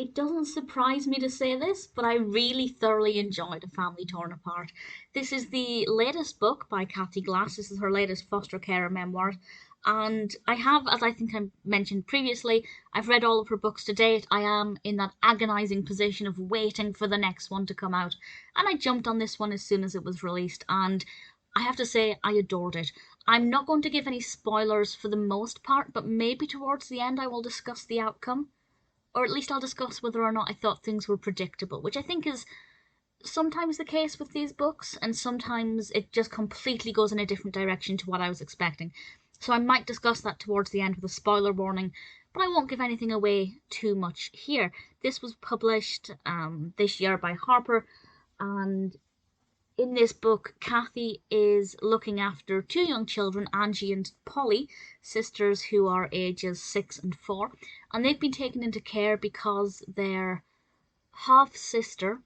It doesn't surprise me to say this, but I really thoroughly enjoyed A Family Torn Apart. This is the latest book by Cathy Glass. This is her latest foster care memoir. And I have, as I think I mentioned previously, I've read all of her books to date. I am in that agonizing position of waiting for the next one to come out. And I jumped on this one as soon as it was released. And I have to say, I adored it. I'm not going to give any spoilers for the most part, but maybe towards the end I will discuss the outcome, or at least I'll discuss whether or not I thought things were predictable, which I think is sometimes the case with these books, and sometimes it just completely goes in a different direction to what I was expecting. So I might discuss that towards the end with a spoiler warning, but I won't give anything away too much here. This was published this year by Harper, and in this book, Cathy is looking after two young children, Angie and Polly, sisters who are ages 6 and 4, and they've been taken into care because their half sister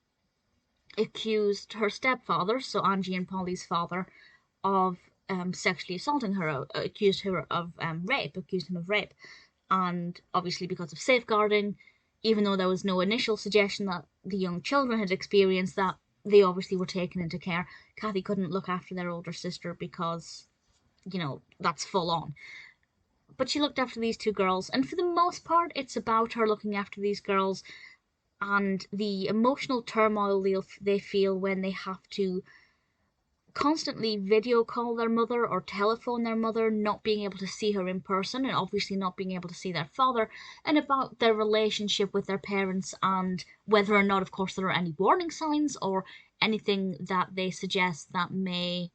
accused her stepfather, so Angie and Polly's father, of sexually assaulting her, accused her of rape, accused him of rape. And obviously, because of safeguarding, even though there was no initial suggestion that the young children had experienced that, they obviously were taken into care. Cathy couldn't look after their older sister because, that's full on. But she looked after these two girls, and for the most part, it's about her looking after these girls and the emotional turmoil they feel when they have to constantly video call their mother or telephone their mother, not being able to see her in person, and obviously not being able to see their father, and about their relationship with their parents, and whether or not, of course, there are any warning signs or anything that they suggest that may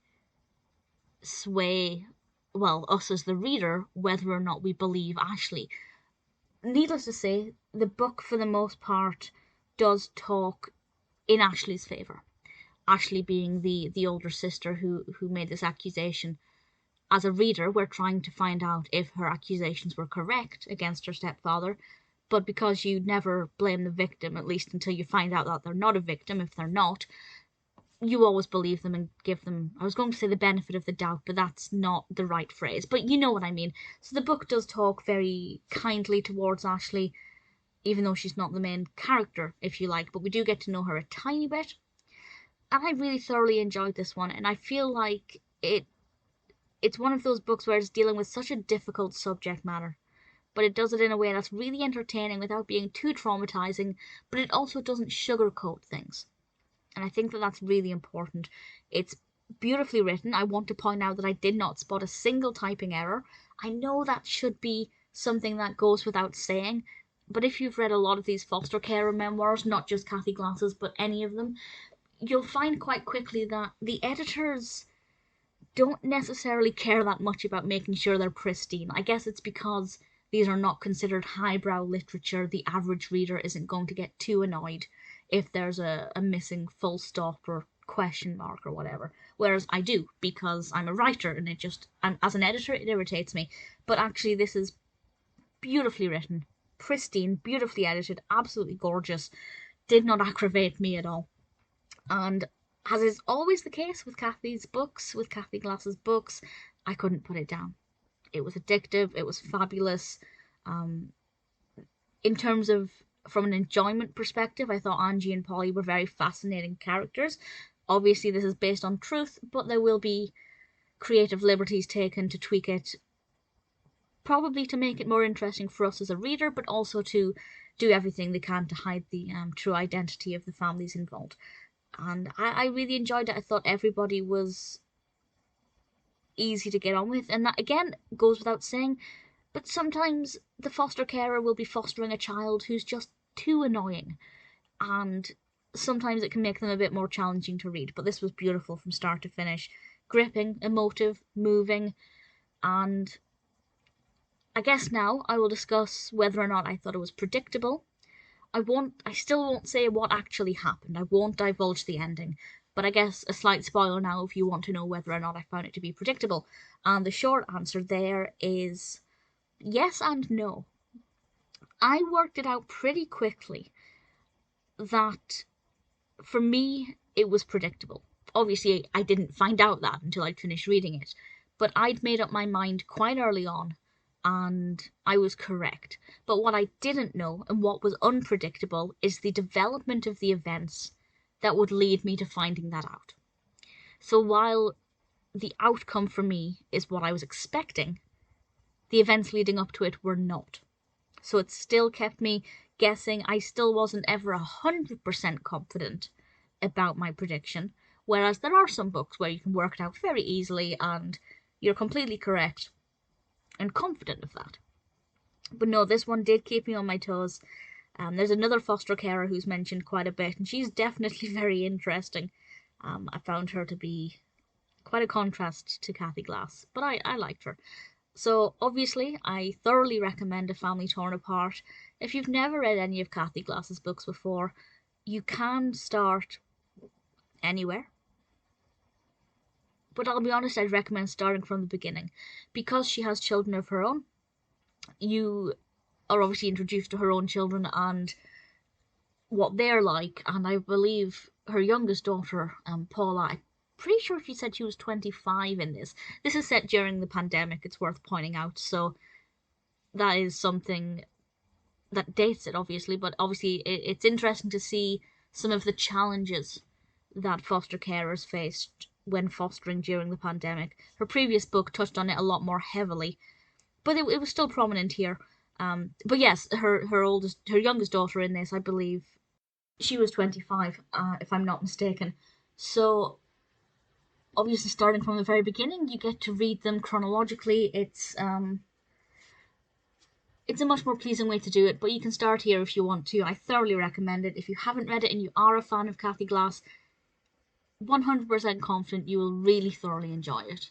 sway, well, us as the reader, whether or not we believe Ashley. Needless to say, the book, for the most part, does talk in Ashley's favour. Ashley being the older sister who made this accusation. As a reader, we're trying to find out if her accusations were correct against her stepfather, but because you never blame the victim, at least until you find out that they're not a victim, if they're not, you always believe them and give them, I was going to say the benefit of the doubt, but that's not the right phrase, but you know what I mean. So the book does talk very kindly towards Ashley, even though she's not the main character, if you like, but we do get to know her a tiny bit. And I really thoroughly enjoyed this one, and I feel like it's one of those books where it's dealing with such a difficult subject matter, but it does it in a way that's really entertaining without being too traumatizing, but it also doesn't sugarcoat things. And I think that that's really important. It's beautifully written. I want to point out that I did not spot a single typing error. I know that should be something that goes without saying, but if you've read a lot of these foster care memoirs, not just Cathy Glass's, but any of them, you'll find quite quickly that the editors don't necessarily care that much about making sure they're pristine. I guess it's because these are not considered highbrow literature. The average reader isn't going to get too annoyed if there's a missing full stop or question mark or whatever. Whereas I do, because I'm a writer, and as an editor, it irritates me. But actually, this is beautifully written, pristine, beautifully edited, absolutely gorgeous. Did not aggravate me at all. And as is always the case with with Cathy Glass's books, I couldn't put it down. It was addictive, it was fabulous. Um, in terms of, from an enjoyment perspective, I thought Angie and Polly were very fascinating characters. Obviously, this is based on truth, but there will be creative liberties taken to tweak it, probably to make it more interesting for us as a reader, but also to do everything they can to hide the true identity of the families involved. And I really enjoyed it. I thought everybody was easy to get on with, and that again goes without saying, but sometimes the foster carer will be fostering a child who's just too annoying, and sometimes it can make them a bit more challenging to read. But this was beautiful from start to finish, gripping, emotive, moving, and I guess now I will discuss whether or not I thought it was predictable. I still won't say what actually happened. I won't divulge the ending. But I guess a slight spoiler now if you want to know whether or not I found it to be predictable. And the short answer there is yes and no. I worked it out pretty quickly that for me it was predictable. Obviously, I didn't find out that until I'd finished reading it. But I'd made up my mind quite early on and I was correct. But what I didn't know, and what was unpredictable, is the development of the events that would lead me to finding that out. So while the outcome for me is what I was expecting, the events leading up to it were not. So it still kept me guessing. I still wasn't ever 100% confident about my prediction, whereas there are some books where you can work it out very easily and you're completely correct and confident of that. But no, this one did keep me on my toes. There's another foster carer who's mentioned quite a bit, and she's definitely very interesting. I found her to be quite a contrast to Cathy Glass, but I liked her. So obviously, I thoroughly recommend A Family Torn Apart. If you've never read any of Cathy Glass's books before, you can start anywhere. But I'll be honest, I'd recommend starting from the beginning. Because she has children of her own, you are obviously introduced to her own children and what they're like. And I believe her youngest daughter, Paula, I'm pretty sure she said she was 25 in this. This is set during the pandemic, it's worth pointing out. So that is something that dates it, obviously. But obviously, it's interesting to see some of the challenges that foster carers faced when fostering during the pandemic. Her previous book touched on it a lot more heavily, but it was still prominent here. But yes, her youngest daughter in this, I believe, she was 25, if I'm not mistaken. So obviously, starting from the very beginning, you get to read them chronologically. It's a much more pleasing way to do it, but you can start here if you want to. I thoroughly recommend it. If you haven't read it and you are a fan of Cathy Glass, 100% confident you will really thoroughly enjoy it.